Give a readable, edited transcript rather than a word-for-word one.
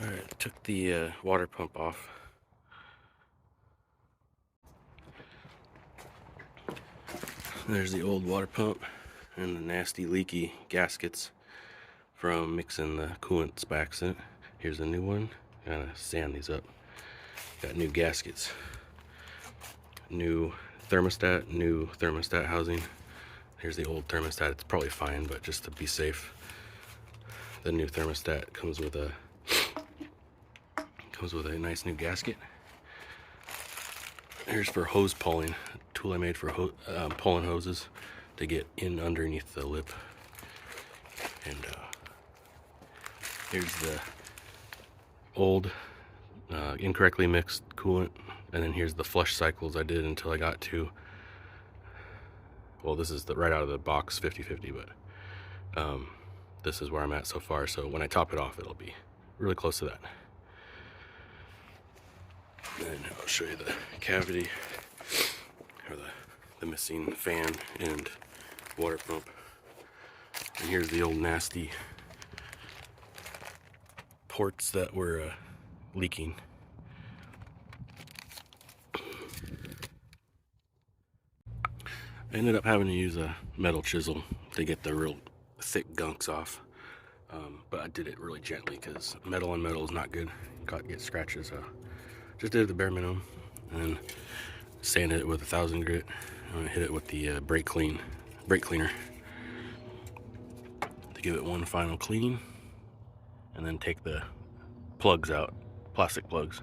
Alright, took the water pump off. There's the old water pump and the nasty leaky gaskets from mixing the coolant backs in it. Here's a new one. Gotta sand these up. Got new gaskets. New thermostat housing. Here's the old thermostat. It's probably fine, but just to be safe, the new thermostat comes with a nice new gasket. Here's for hose pulling. A tool I made for pulling hoses to get in underneath the lip. And here's the old incorrectly mixed coolant. And then here's the flush cycles I did until I got to, well, this is the right out of the box 50/50, but this is where I'm at so far. So when I top it off, it'll be really close to that. And I'll show you the cavity, or the missing fan and water pump. And here's the old nasty ports that were leaking. I ended up having to use a metal chisel to get the real thick gunks off, but I did it really gently because metal on metal is not good. Get scratches. Just did it the bare minimum, and then sanded it with 1000 grit, and I hit it with the brake cleaner to give it one final clean, and then take the plugs out, plastic plugs.